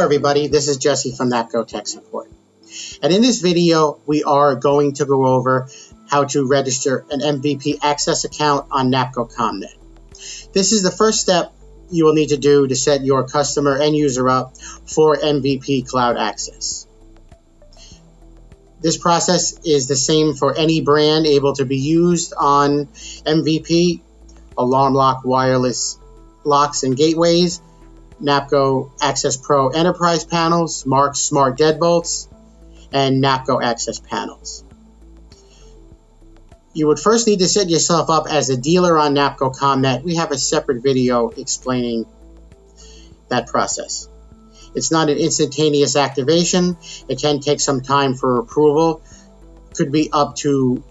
everybody, this is Jesse from NAPCO Tech Support. And in this video, we are going to go over how to register an MVP access account on NAPCO ComNet. This is the first step you will need to do to set your customer and user up for MVP cloud access. This process is the same for any brand able to be used on MVP, alarm lock, wireless locks and gateways, NAPCO Access Pro Enterprise panels, Mark Smart Deadbolts, and NAPCO Access panels. You would first need to set yourself up as a dealer on NAPCO ComNet. We have a separate video explaining that process. It's not an instantaneous activation. It can take some time for approval. Could be up to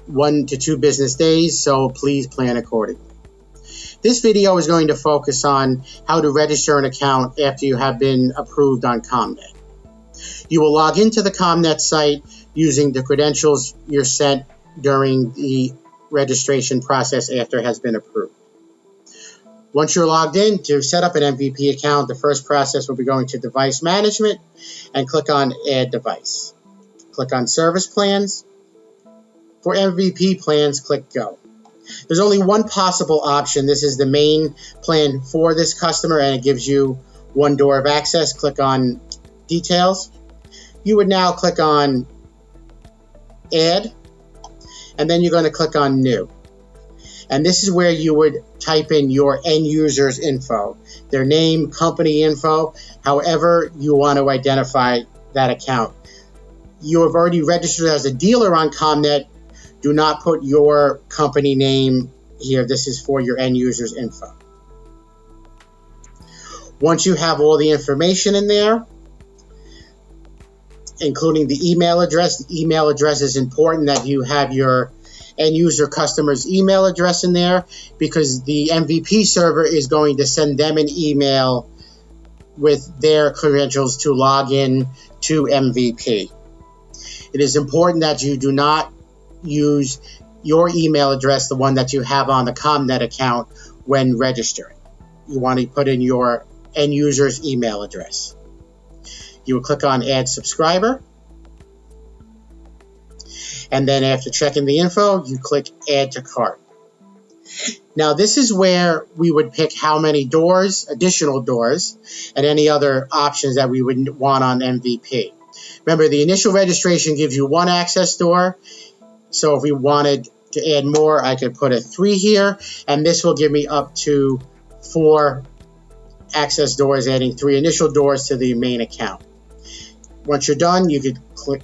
1 to 2 business days, so please plan accordingly. This video is going to focus on how to register an account after you have been approved on ComNet. You will log into the ComNet site using the credentials you're sent during the registration process after it has been approved. Once you're logged in, to set up an MVP account, the first process will be going to Device Management and click on Add Device. Click on Service Plans. For MVP plans, click Go. There's only one possible option. This is the main plan for this customer, and it gives you one door of access. Click on Details. You would now click on Add, and then you're going to click on New. And this is where you would type in your end user's info, their name, company info, however you want to identify that account. You have already registered as a dealer on ComNet. Do not put your company name here. This is for your end user's info. Once you have all the information in there, including the email address is important that you have your end user customer's email address in there, because the MVP server is going to send them an email with their credentials to log in to MVP. It is important that you do not use your email address, the one that you have on the ComNet account, when registering. You want to put in your end user's email address. You will click on Add Subscriber. And then after checking the info, you click Add to Cart. Now this is where we would pick how many doors, additional doors, and any other options that we would want on MVP. Remember, the initial registration gives you 1 access door. So if we wanted to add more, I could put a 3 here, and this will give me up to 4 access doors, adding 3 initial doors to the main account. Once you're done, you could click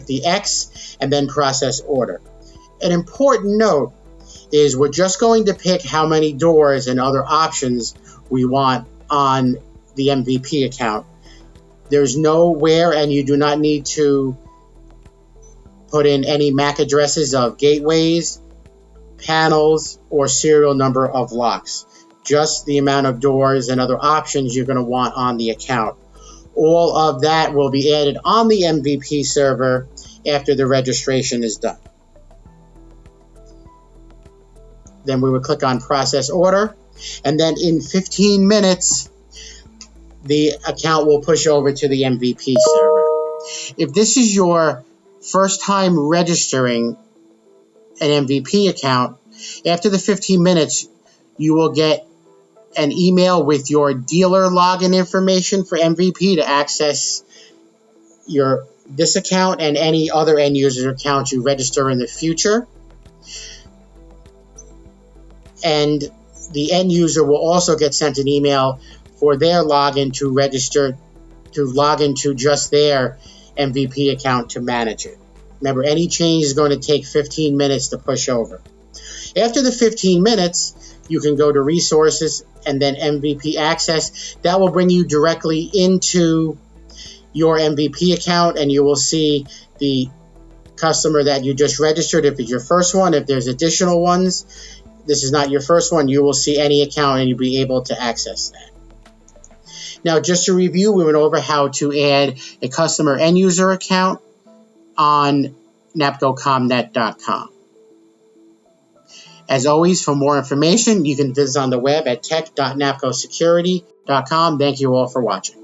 the X and then process order. An important note is we're just going to pick how many doors and other options we want on the MVP account. There's nowhere, and you do not need to put in any MAC addresses of gateways, panels, or serial number of locks. Just the amount of doors and other options you're going to want on the account. All of that will be added on the MVP server after the registration is done. Then we would click on Process Order, and then in 15 minutes, the account will push over to the MVP server. If this is your first time registering an MVP account, after the 15 minutes, you will get an email with your dealer login information for MVP to access this account and any other end user account you register in the future. And the end user will also get sent an email for their login to register, to log into just their MVP account to manage it. Remember, any change is going to take 15 minutes to push over. After the 15 minutes, you can go to Resources and then MVP Access. That will bring you directly into your MVP account, and you will see the customer that you just registered if it's your first one. If there's additional ones, this is not your first one, you will see any account and you'll be able to access that. Now, just to review, we went over how to add a customer end user account on NAPCOComNet.com. As always, for more information, you can visit on the web at tech.napcosecurity.com. Thank you all for watching.